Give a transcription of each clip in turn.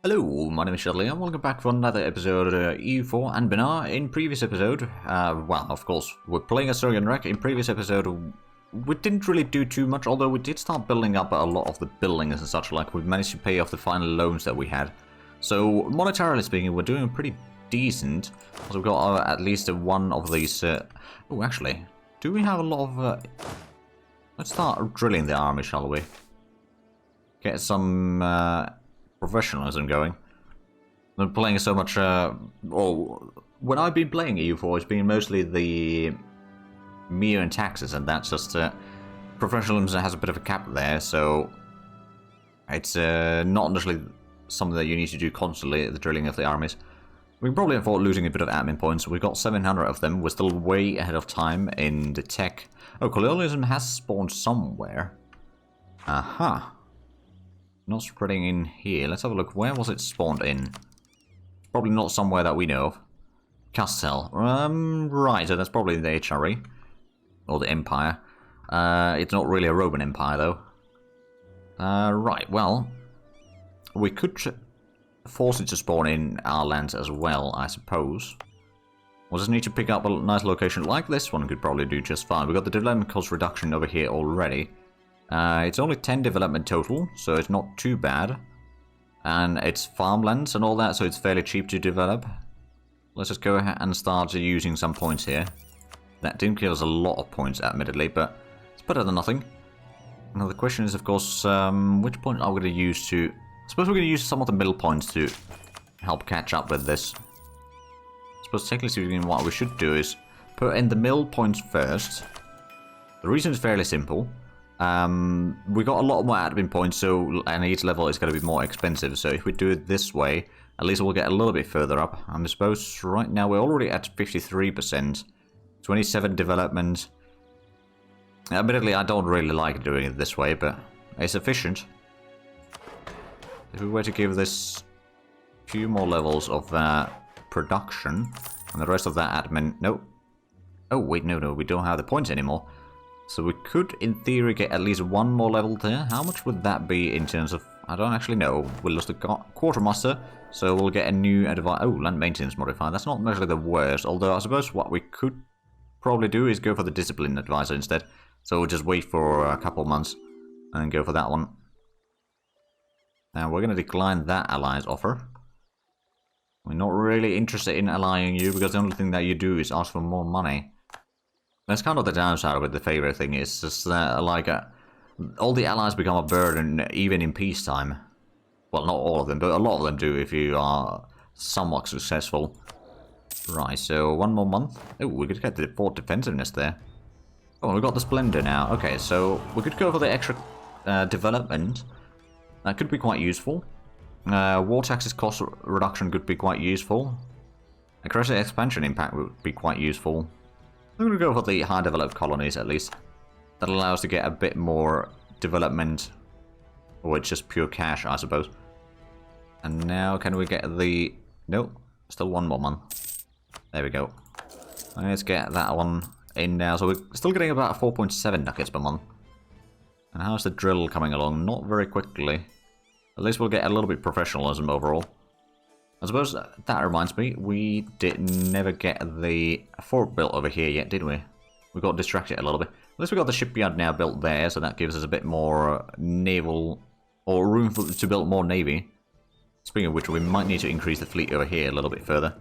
Hello, my name is Shadley and welcome back for another episode of EU4 Anbennar. In previous episode, well, of course, we're playing a Zurkanrek. In previous episode, we didn't really do too much, although we did start building up a lot of the buildings and such, like we managed to pay off the final loans that we had. So, monetarily speaking, we're doing pretty decent. So we've got at least one of these... oh, actually, do we have a lot of... let's start drilling the army, shall we? Get some... professionalism going. I'm playing so much, well, when I've been playing EU4, it's been mostly the mere and taxes, and that's just, professionalism has a bit of a cap there, so it's not necessarily something that you need to do constantly, the drilling of the armies. We can probably afford losing a bit of admin points. We've got 700 of them. We're still way ahead of time in the tech. Oh, colonialism has spawned somewhere. Aha. Not spreading in here. Let's have a look. Where was it spawned in? Probably not somewhere that we know of. Castel. Right, so that's probably the HRE. Or the Empire. It's not really a Roman Empire, though. Right, well... we could force it to spawn in our lands as well, I suppose. We'll just need to pick up a nice location like this one could probably do just fine. We've got the development cost reduction over here already. It's only 10 development total, so it's not too bad. And it's farmlands and all that, so it's fairly cheap to develop. Let's just go ahead and start using some points here. That didn't give us a lot of points, admittedly, but it's better than nothing. Now the question is, of course, which point are we going to use to... I suppose we're going to use some of the middle points to help catch up with this. I suppose technically speaking, what we should do is put in the middle points first. The reason is fairly simple. We got a lot more admin points, so and each level is going to be more expensive. So if we do it this way, at least we'll get a little bit further up. I suppose right now we're already at 53%, 27 development. Admittedly, I don't really like doing it this way, but it's efficient. If we were to give this a few more levels of production, and the rest of that admin, no. Oh wait, no, we don't have the points anymore. So we could, in theory, get at least one more level there. How much would that be in terms of... I don't actually know. We'll lose the quartermaster, so we'll get a new advice. Oh, land maintenance modifier. That's not necessarily the worst, although I suppose what we could probably do is go for the discipline advisor instead. So we'll just wait for a couple of months and go for that one. Now, we're going to decline that alliance offer. We're not really interested in allying you, because the only thing that you do is ask for more money. That's kind of the downside with the favor thing, is just that, like, all the allies become a burden, even in peacetime. Well, not all of them, but a lot of them do if you are somewhat successful. Right, so one more month. Oh, we could get the fort defensiveness there. Oh, we got the Splendor now. Okay, so we could go for the extra development. That could be quite useful. War taxes cost reduction could be quite useful. Aggressive expansion impact would be quite useful. I'm going to go for the high developed colonies at least. That allows us to get a bit more development. Or it's just pure cash, I suppose. And now can we get the... Nope, still one more month. There we go. Let's get that one in now. So we're still getting about 4.7 ducats per month. And how's the drill coming along? Not very quickly. At least we'll get a little bit of professionalism overall. I suppose that reminds me, we never get the fort built over here yet, did we? We got distracted a little bit. At least we got the shipyard now built there, so that gives us a bit more naval, or room to build more navy. Speaking of which, we might need to increase the fleet over here a little bit further.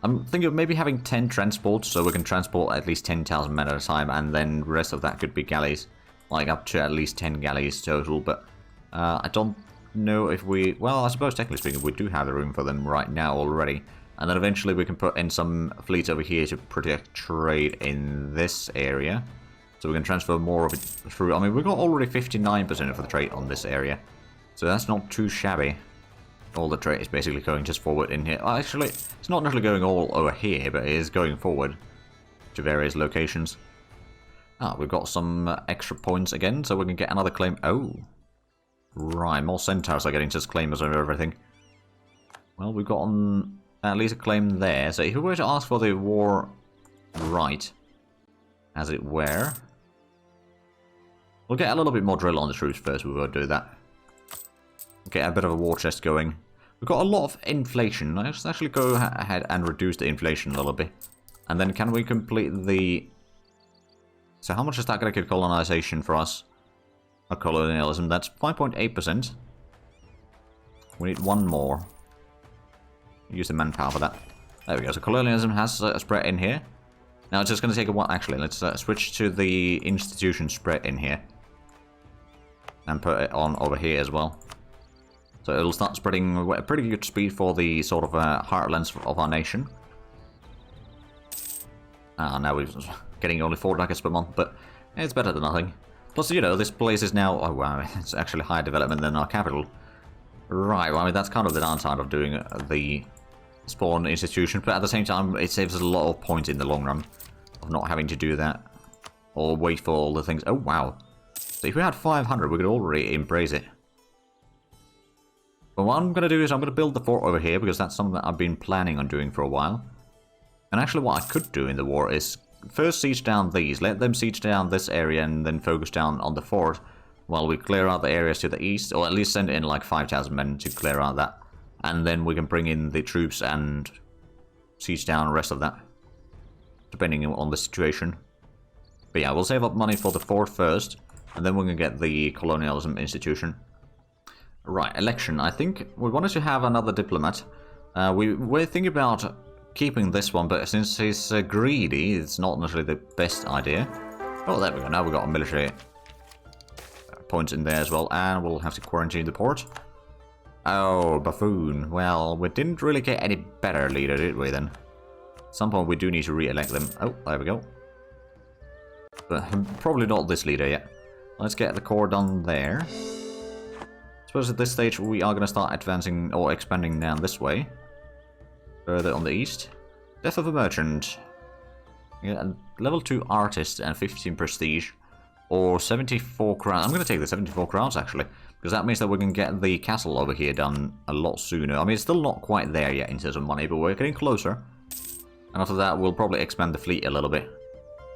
I'm thinking of maybe having 10 transports, so we can transport at least 10,000 men at a time, and then the rest of that could be galleys. Like up to at least 10 galleys total, but I don't know if we... Well, I suppose technically speaking we do have the room for them right now already. And then eventually we can put in some fleets over here to protect trade in this area. So we can transfer more of it through. I mean, we've got already 59% of the trade on this area. So that's not too shabby. All the trade is basically going just forward in here. Actually, it's not necessarily going all over here, but it is going forward to various locations. Ah, we've got some extra points again, so we can get another claim. Oh. Right, more centaurs are getting just claimers over everything. Well, we've got at least a claim there. So if we were to ask for the war right, as it were, we'll get a little bit more drill on the troops first. We will do that. Get a bit of a war chest going. We've got a lot of inflation. Let's actually go ahead and reduce the inflation a little bit. And then can we complete the... So how much is that going to give colonization for us? Or colonialism? That's 5.8%. We need one more. Use the manpower for that. There we go. So colonialism has spread in here. Now it's just going to take a while. Actually, let's switch to the institution spread in here. And put it on over here as well. So it'll start spreading at a pretty good speed for the sort of heartlands of our nation. Now we're getting only 4 ducats per month, but it's better than nothing. Plus, you know, this place is now... Oh, wow, it's actually higher development than our capital. Right, well, I mean, that's kind of the downside of doing the spawn institution, but at the same time, it saves us a lot of points in the long run of not having to do that. Or wait for all the things... Oh, wow. So if we had 500, we could already embrace it. But what I'm going to do is I'm going to build the fort over here, because that's something that I've been planning on doing for a while. And actually what I could do in the war is first siege down these, let them siege down this area and then focus down on the fort while we clear out the areas to the east, or at least send in like 5,000 men to clear out that. And then we can bring in the troops and siege down the rest of that, depending on the situation. But yeah, we'll save up money for the fort first, and then we're going to get the colonialism institution. Right, election. I think we wanted to have another diplomat. We're thinking about keeping this one, but since he's greedy, it's not necessarily the best idea. Oh, there we go. Now we've got a military point in there as well, and we'll have to quarantine the port. Oh, buffoon. Well, we didn't really get any better leader, did we then? At some point we do need to re-elect them. Oh, there we go. But probably not this leader yet. Let's get the core done there. I suppose at this stage we are going to start advancing or expanding down this way. Further on the east. Death of a merchant. Yeah, level 2 artist and 15 prestige. Or 74 crowns. I'm going to take the 74 crowns actually. Because that means that we can get the castle over here done a lot sooner. I mean, it's still not quite there yet in terms of money, but we're getting closer. And after that, we'll probably expand the fleet a little bit.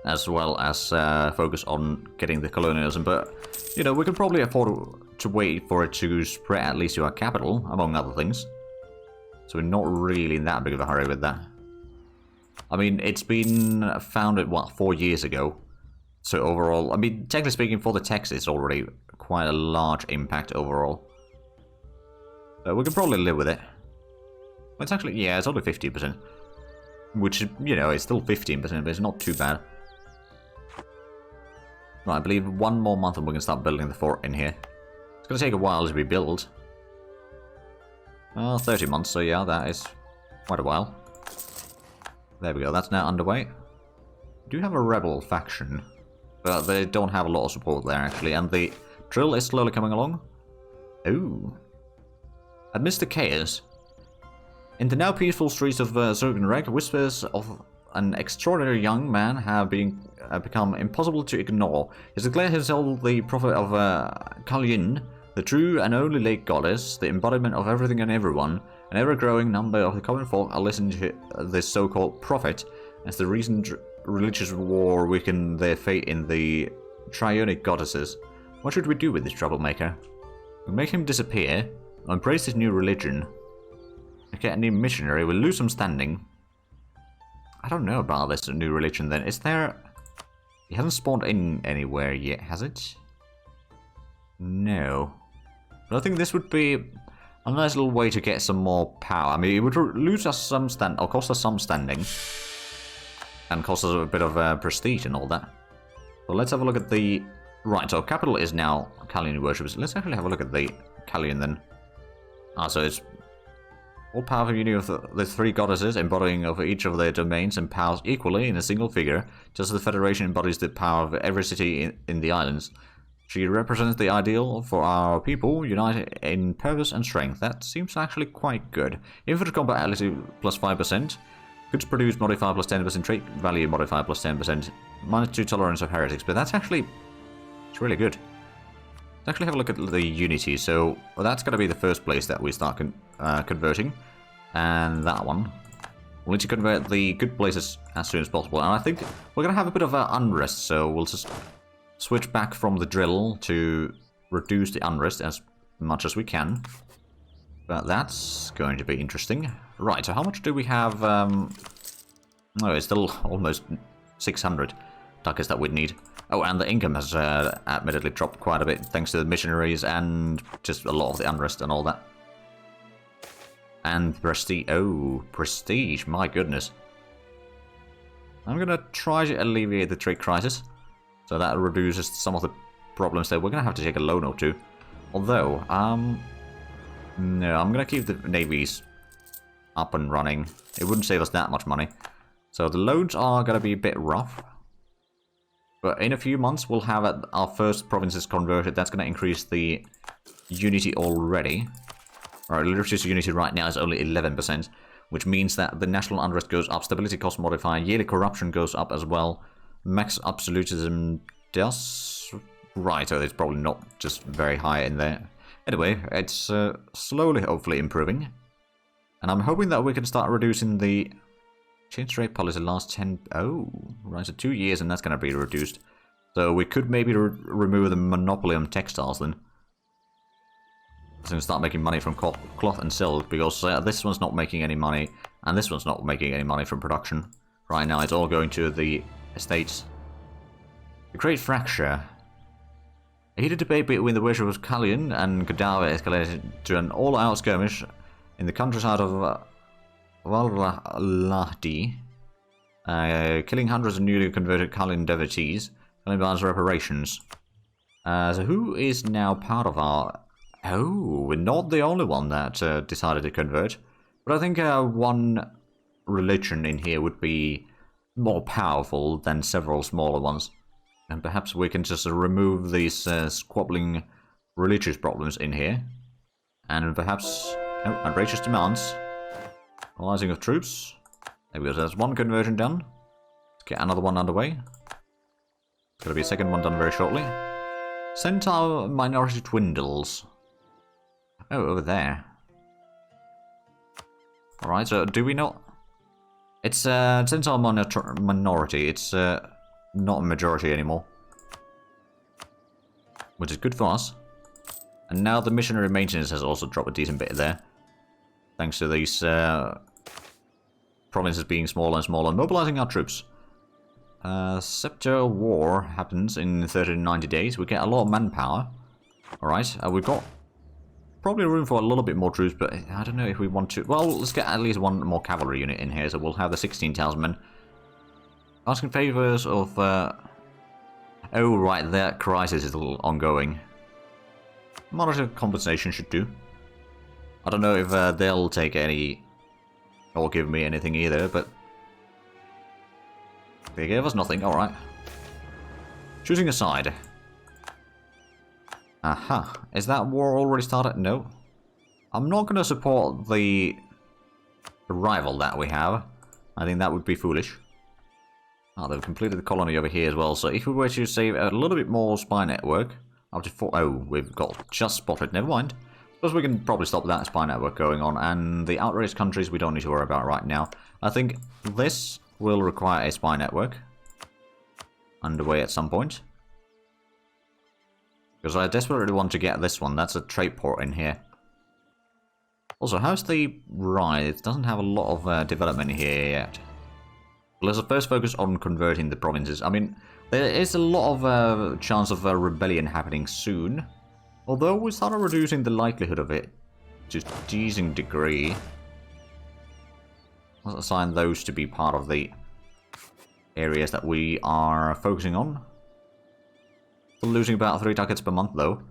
As well as focus on getting the colonialism. But, you know, we could probably afford to wait for it to spread at least to our capital, among other things. So we're not really in that big of a hurry with that. I mean, it's been founded, what, 4 years ago. So overall, I mean, technically speaking, for the text, it's already quite a large impact overall. But we can probably live with it. It's actually, yeah, it's only 15%. Which, you know, it's still 15%, but it's not too bad. Right, I believe one more month and we can start building the fort in here. It's going to take a while to be built. Well, 30 months, so yeah, that is quite a while. There we go, that's now underway. We do have a rebel faction, but they don't have a lot of support there, actually, and the drill is slowly coming along. Ooh. Amidst the chaos, in the now peaceful streets of Zurkanrek, whispers of an extraordinary young man have become impossible to ignore. He declares himself the prophet of Kalyin, the true and only lake goddess, the embodiment of everything and everyone. An ever-growing number of the common folk are listening to this so-called prophet, as the recent religious war weakened their faith in the trionic goddesses. What should we do with this troublemaker? We make him disappear, or embrace his new religion. Get a new missionary, we'll lose some standing. I don't know about this new religion then. Is there... It hasn't spawned in anywhere yet, has it? No. But I think this would be a nice little way to get some more power. I mean, it would lose us some or cost us some standing. And cost us a bit of prestige and all that. But let's have a look at the... Right, so capital is now Kalyan worshippers. Let's actually have a look at the Kalyan then. So it's... All powerful union of the three goddesses embodying over each of their domains and powers equally in a single figure, just as the Federation embodies the power of every city in the islands. She represents the ideal for our people, united in purpose and strength. That seems actually quite good. Infantry compatibility plus 5%. Goods produced modifier plus 10%. Trait value modifier plus 10%. -2 tolerance of heretics. But that's actually... It's really good. Let's actually have a look at the unity. So well, that's going to be the first place that we start converting. And that one. We'll need to convert the good places as soon as possible. And I think we're going to have a bit of unrest. So we'll just... switch back from the drill to reduce the unrest as much as we can. But that's going to be interesting. Right, so how much do we have? Oh, it's still almost 600 ducats that we'd need. Oh, and the income has admittedly dropped quite a bit thanks to the missionaries and just a lot of the unrest and all that. And prestige. Oh, prestige, my goodness. I'm gonna try to alleviate the trade crisis. So that reduces some of the problems there. We're gonna have to take a loan or two. Although, no, I'm gonna keep the navies up and running. It wouldn't save us that much money. So the loans are gonna be a bit rough. But in a few months, we'll have our first provinces converted. That's gonna increase the unity already. Our literacy unity right now is only 11%, which means that the national unrest goes up, stability cost modifier, yearly corruption goes up as well. Max absolutism does... Right, so it's probably not just very high in there. Anyway, it's slowly, hopefully, improving. And I'm hoping that we can start reducing the change rate policy last 10... Oh, right, so 2 years and that's going to be reduced. So we could maybe remove the monopoly on textiles then. So start making money from cloth and silk, because this one's not making any money, and this one's not making any money from production. Right now, it's all going to the estates. The Great Fracture. A heated debate between the worshippers of Kalyan and Gadawa escalated to an all-out skirmish in the countryside of Valrahdi, killing hundreds of newly converted Kalyan devotees, claiming as reparations. So who is now part of our... Oh, we're not the only one that decided to convert. But I think one religion in here would be more powerful than several smaller ones. And perhaps we can just remove these squabbling religious problems in here. And perhaps... Oh, outrageous demands. Mobilizing of troops. There we go, there's one conversion done. Let's get another one underway. There's going to be a second one done very shortly. Centaur minority dwindles. Oh, over there. Alright, so do we not... It's Centaur minority, it's not a majority anymore. Which is good for us. And now the missionary maintenance has also dropped a decent bit there. Thanks to these provinces being smaller and smaller. Mobilizing our troops. Scepter War happens in 30 to 90 days. We get a lot of manpower. Alright, we've got... probably room for a little bit more troops, but I don't know if we want to... Well, let's get at least one more cavalry unit in here, so we'll have the 16,000 men. Asking favours of... Oh, right, that crisis is still ongoing. Moderate compensation should do. I don't know if they'll take any... or give me anything either, but... They gave us nothing, alright. Choosing a side. Aha. Is that war already started? No. I'm not going to support the rival that we have. I think that would be foolish. Oh, they've completed the colony over here as well. So if we were to save a little bit more spy network, up to 4... Oh, we've got just spotted. Never mind. Suppose we can probably stop that spy network going on. And the outrageous countries we don't need to worry about right now. I think this will require a spy network underway at some point. Because I desperately want to get this one. That's a trade port in here. Also, how's the... Right, it doesn't have a lot of development here yet. Well, let's first focus on converting the provinces. I mean, there is a lot of chance of a rebellion happening soon. Although we started reducing the likelihood of it to a decent degree. Let's assign those to be part of the areas that we are focusing on. Still losing about 3 ducats per month, though.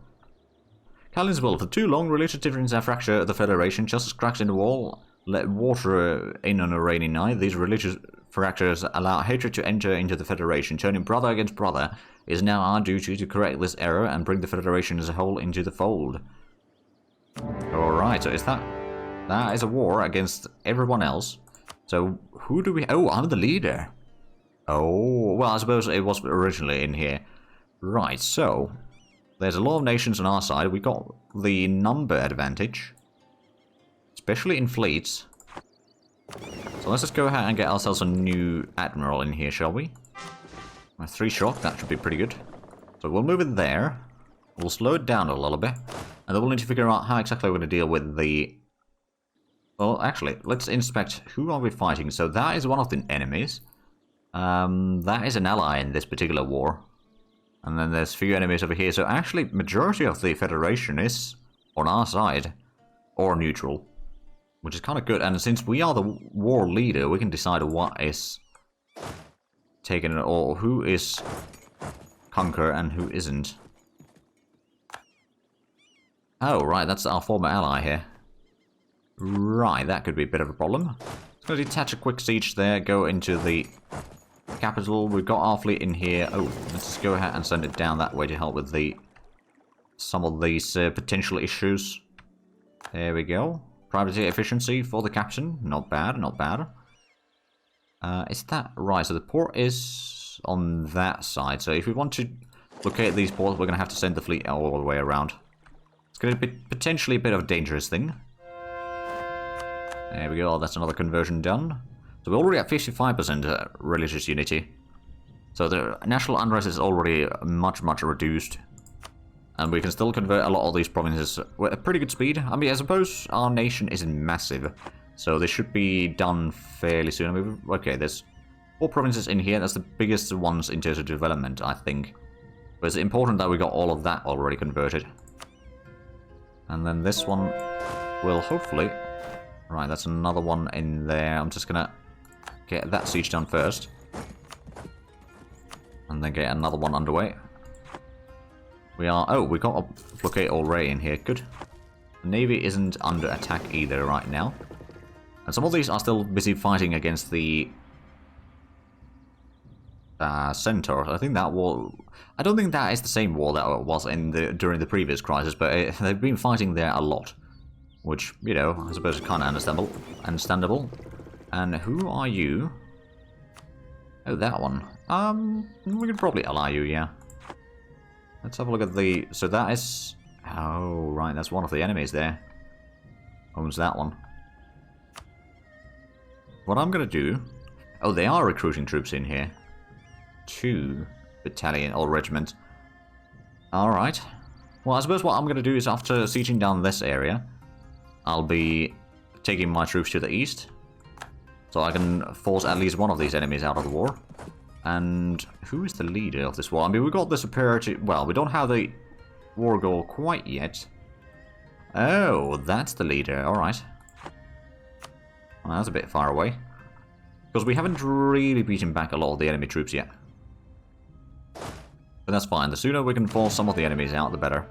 Kalin's will. For too long, religious differences have fractured the Federation. Just as cracks in the wall let water in on a rainy night, these religious fractures allow hatred to enter into the Federation. Turning brother against brother is now our duty to correct this error and bring the Federation as a whole into the fold. Alright, so is that... That is a war against everyone else. So, who do we... Oh, I'm the leader. Oh, well, I suppose it was originally in here. Right, so... There's a lot of nations on our side. We got the number advantage. Especially in fleets. So let's just go ahead and get ourselves a new admiral in here, shall we? 3 shock, that should be pretty good. So we'll move it there. We'll slow it down a little bit. And then we'll need to figure out how exactly we're going to deal with the Well, actually, let's inspect who are we fighting. So that is one of the enemies. That is an ally in this particular war. And then there's a few enemies over here. So actually, majority of the Federation is on our side. Or neutral. Which is kind of good. And since we are the war leader, we can decide what is taken or who is conquer and who isn't. Oh, right, that's our former ally here. Right, that could be a bit of a problem. Let's go detach a quick siege there, go into the capital. We've got our fleet in here. Oh, let's just go ahead and send it down that way to help with some of these potential issues. There we go. Privateer efficiency for the captain. Not bad, not bad. Is that right? So the port is on that side. So if we want to locate these ports, we're going to have to send the fleet all the way around. It's going to be potentially a bit of a dangerous thing. There we go. That's another conversion done. So we're already at 55% religious unity. So the national unrest is already much, much reduced. And we can still convert a lot of these provinces with a pretty good speed. I mean, I suppose our nation isn't massive. So this should be done fairly soon. I mean, okay, there's 4 provinces in here. That's the biggest ones in terms of development, I think. But it's important that we got all of that already converted. And then this one will hopefully... Right, that's another one in there. I'm just gonna get that siege done first. And then get another one underway. We are... Oh, we got a blockade already in here. Good. The Navy isn't under attack either right now. And some of these are still busy fighting against the... Centaurs. I think that war... I don't think that is the same war that was in during the previous crisis, but they've been fighting there a lot. Which, you know, I suppose is kind of understandable. And who are you? Oh, that one. We could probably ally you, yeah. Let's have a look at the... So that is... Oh, right, that's one of the enemies there. Owns that one. What I'm going to do... Oh, they are recruiting troops in here. 2 battalion or regiment. Alright. Well, I suppose what I'm going to do is after sieging down this area, I'll be taking my troops to the east. So I can force at least one of these enemies out of the war. And who is the leader of this war? I mean, we got the superiority... Well, we don't have the war goal quite yet. Oh, that's the leader. Alright. Well, that's a bit far away. Because we haven't really beaten back a lot of the enemy troops yet. But that's fine. The sooner we can force some of the enemies out, the better.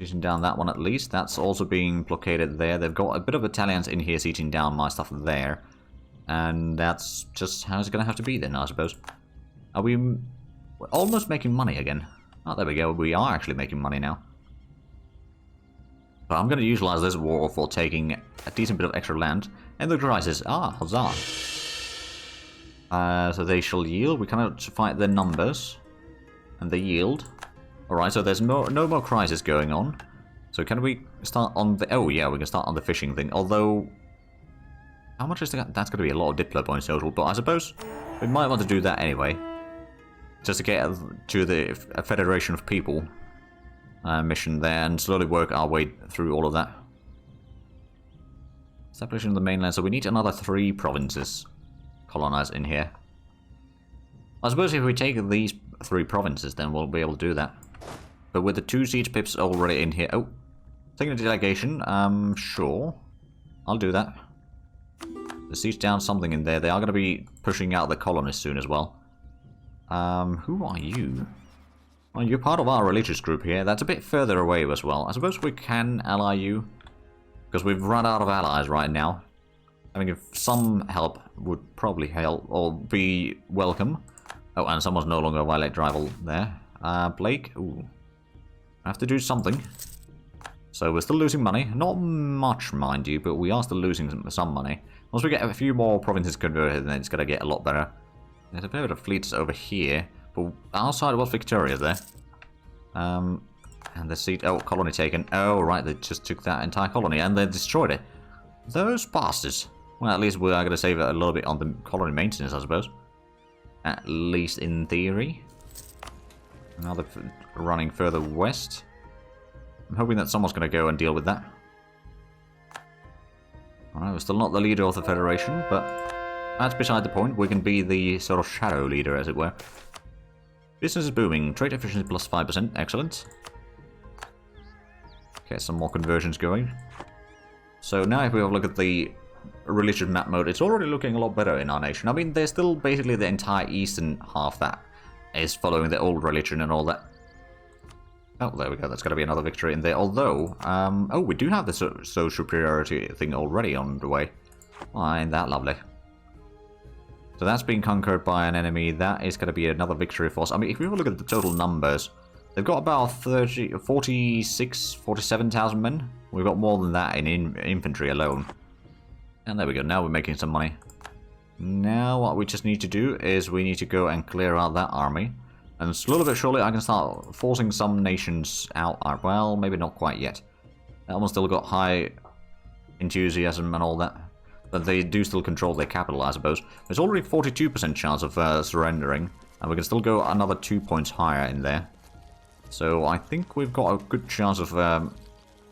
Sieging down that one at least. That's also being blockaded there. They've got a bit of battalions in here sieging down my stuff there. And that's just how it's going to have to be then, I suppose. Are we... We're almost making money again. Oh, there we go. We are actually making money now. But I'm going to utilize this war for taking a decent bit of extra land. And the crisis. Ah, huzzah. So they shall yield. We cannot fight their numbers. And they yield. Alright, so there's no more crisis going on. So can we start on the... Oh, yeah, we can start on the fishing thing. Although... How much is that? That's going to be a lot of Diplo points total. But I suppose we might want to do that anyway. Just to get to the Federation of People mission there and slowly work our way through all of that. Establishing the mainland. So we need another 3 provinces colonized in here. I suppose if we take these 3 provinces, then we'll be able to do that. But with the 2 siege pips already in here... Oh, taking a delegation. Sure. I'll do that. The siege down something in there. They are going to be pushing out the colonists soon as well. Who are you? Well, you're part of our religious group here. That's a bit further away as well. I suppose we can ally you. Because we've run out of allies right now. I mean, if some help would probably help or be welcome. Oh, and someone's no longer a violate rival there. Blake. Ooh. I have to do something. So we're still losing money. Not much, mind you, but we are still losing some money. Once we get a few more provinces converted, then it's going to get a lot better. There's a bit of fleets over here. But our side was victorious there. And the seat... Oh, colony taken. Oh, right, they just took that entire colony and they destroyed it. Those bastards. Well, at least we are going to save a little bit on the colony maintenance, I suppose. At least in theory. Now they're running further west. I'm hoping that someone's going to go and deal with that. Alright, we're still not the leader of the Federation, but that's beside the point. We can be the sort of shadow leader, as it were. Business is booming. Trade efficiency plus 5%. Excellent. Okay, some more conversions going. So now if we have a look at the religion map mode, it's already looking a lot better in our nation. I mean, there's still basically the entire eastern half that is following the old religion and all that. Oh, there we go. That's going to be another victory in there. Although, oh, we do have the social superiority thing already on the way. Oh, ain't that lovely. So that's being conquered by an enemy. That is going to be another victory for us. I mean, if we have a look at the total numbers, they've got about 47,000 men. We've got more than that in infantry alone. And there we go. Now we're making some money. Now what we just need to do is we need to go and clear out that army. And slowly but surely I can start forcing some nations out. Well, maybe not quite yet. That one's still got high enthusiasm and all that. But they do still control their capital, I suppose. There's already 42% chance of surrendering. And we can still go another 2 points higher in there. So I think we've got a good chance of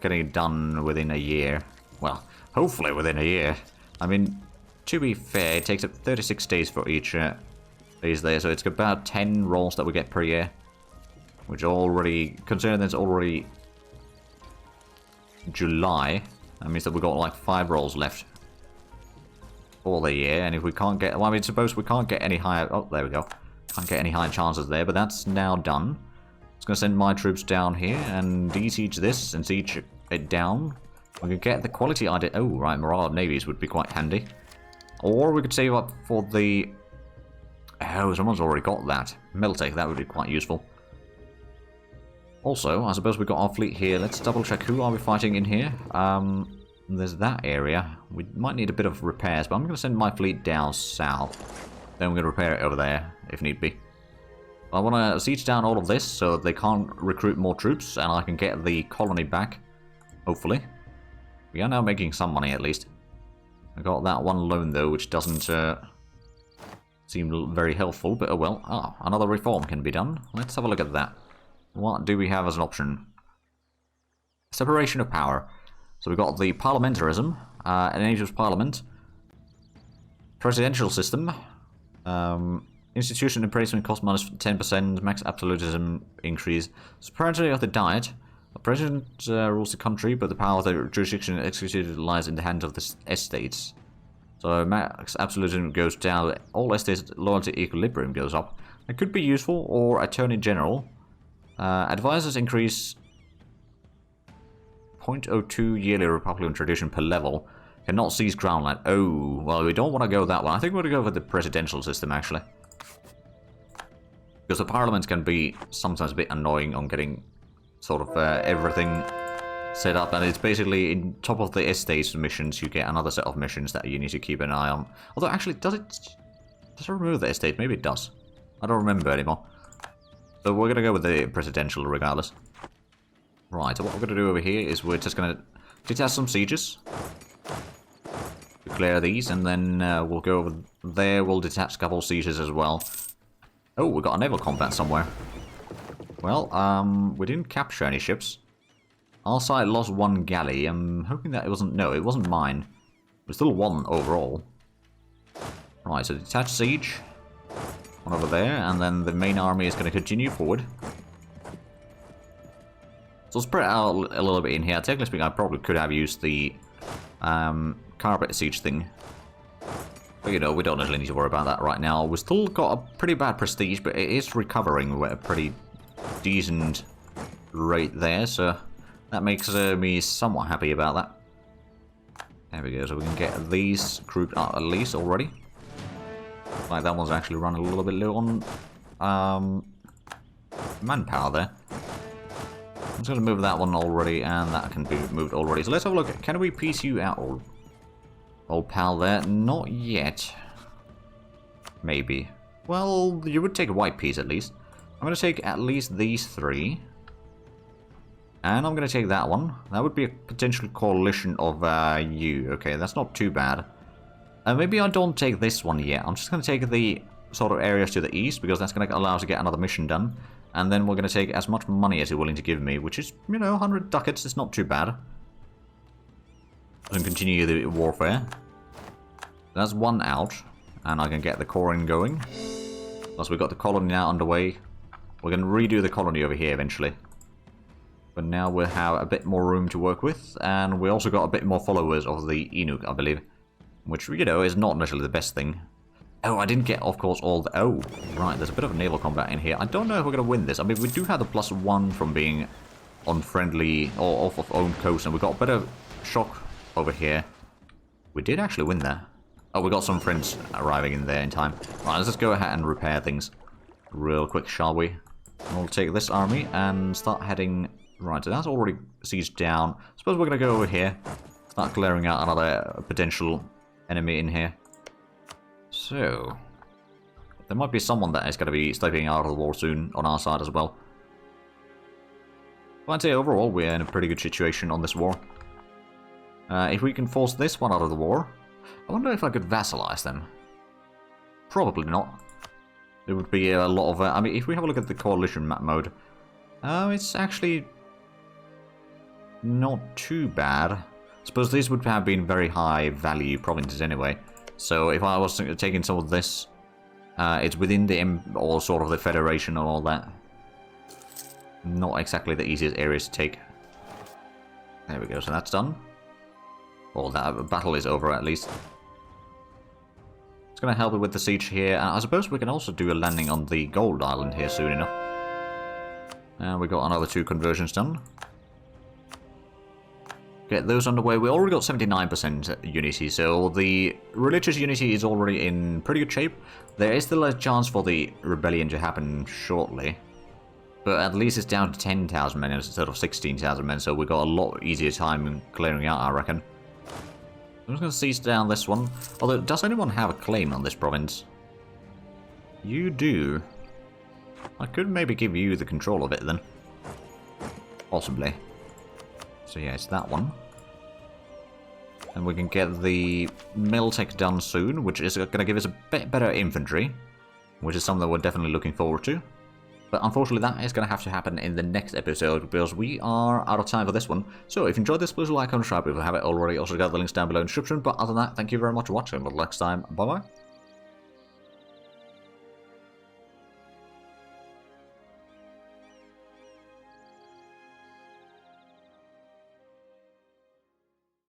getting it done within a year. Well, hopefully within a year. I mean, to be fair, it takes up 36 days for each days there, so it's about 10 rolls that we get per year. Which already, considering it's already July, that means that we've got like 5 rolls left for the year, and if we can't get, well, I mean, suppose we can't get any higher, oh, there we go. Can't get any higher chances there, but that's now done. It's going to send my troops down here and de-siege this and siege it down. We could get the quality idea. Oh, right, morale of navies would be quite handy. Or we could save up for the... Oh, someone's already got that. Militech, that would be quite useful. Also, I suppose we've got our fleet here. Let's double check who are we fighting in here. There's that area. We might need a bit of repairs, but I'm going to send my fleet down south. Then we're going to repair it over there, if need be. I want to siege down all of this so that they can't recruit more troops and I can get the colony back. Hopefully. We are now making some money at least. I got that one loan though, which doesn't seem very helpful, but oh well. Ah, another reform can be done. Let's have a look at that. What do we have as an option? Separation of power. So we've got the parliamentarism, an age of parliament, presidential system, institution replacement cost minus 10%, max absolutism increase, supremacy of the diet. The president rules the country, but the power of the jurisdiction executed lies in the hands of the estates. So max absolutism goes down, all estates loyalty equilibrium goes up. It could be useful, or attorney general. Advisors increase 0.02 yearly Republican tradition per level. Cannot seize ground land. Oh, well, we don't want to go that one. I think we're going to go for the presidential system, actually. Because the parliament can be sometimes a bit annoying on getting sort of everything set up. And it's basically in top of the estates missions, you get another set of missions that you need to keep an eye on. Although, actually, does it remove the estate? Maybe it does. I don't remember anymore. So we're going to go with the presidential regardless. Right, so what we're going to do over here is we're just going to detach some sieges. Declare these, and then we'll go over there, we'll detach a couple of sieges as well. Oh, we got a naval combat somewhere. Well, we didn't capture any ships. Our side lost one galley. I'm hoping that it wasn't... No, it wasn't mine. We still won overall. Right, so detach siege. One over there, and then the main army is going to continue forward. So spread out a little bit in here. Technically speaking, I probably could have used the carpet siege thing. But you know, we don't really need to worry about that right now. We've still got a pretty bad prestige, but it is recovering at a pretty decent rate there, so that makes me somewhat happy about that. There we go, so we can get these grouped up at least already. Like that one's actually run a little bit low on manpower there. I'm just going to move that one already, and that can be moved already. So let's have a look. Can we piece you out, old pal there? Not yet. Maybe. Well, you would take a white piece at least. I'm going to take at least these 3. And I'm going to take that one. That would be a potential coalition of you. Okay, that's not too bad. Maybe I don't take this one yet. I'm just going to take the sort of areas to the east, because that's going to allow us to get another mission done. And then we're going to take as much money as you're willing to give me, which is, you know, 100 ducats. It's not too bad. and continue the warfare. That's one out, and I can get the coring going. Plus we've got the colony now underway. We're going to redo the colony over here eventually. But now we'll have a bit more room to work with, and we also got a bit more followers of the Inuk, I believe. Which, you know, is not necessarily the best thing. Oh, I didn't get, of course, all the... Oh, right, there's a bit of naval combat in here. I don't know if we're going to win this. I mean, we do have the +1 from being unfriendly or off of own coast, and we got a bit of shock over here. We did actually win there. Oh, we got some friends arriving in there in time. Right, let's just go ahead and repair things real quick, shall we? And we'll take this army and start heading... Right, so that's already sieged down. I suppose we're going to go over here. Start clearing out another potential enemy in here. So... there might be someone that is going to be stepping out of the war soon on our side as well. But I'd say overall we're in a pretty good situation on this war. If we can force this one out of the war... I wonder if I could vassalize them. Probably not. There would be a lot of... I mean, if we have a look at the coalition map mode... it's actually... not too bad. I suppose these would have been very high value provinces anyway. So if I was taking some of this... it's within the... or sort of the Federation and all that. Not exactly the easiest areas to take. There we go, so that's done. Or that battle is over at least. It's going to help it with the siege here. And I suppose we can also do a landing on the Gold Island here soon enough. And we got another 2 conversions done. Get those underway. We already got 79% unity, so the religious unity is already in pretty good shape. There is still a chance for the rebellion to happen shortly. But at least it's down to 10,000 men instead of 16,000 men, so we got a lot easier time in clearing out, I reckon. I'm just going to seize down this one. Although, does anyone have a claim on this province? You do. I could maybe give you the control of it then. Possibly. So yeah, it's that one. And we can get the mill tech done soon, which is going to give us a bit better infantry. Which is something we're definitely looking forward to. But unfortunately that is going to have to happen in the next episode because we are out of time for this one. So if you enjoyed this, please like and subscribe if you haven't already. Also got the links down below in the description. But other than that, thank you very much for watching. Until next time, bye bye.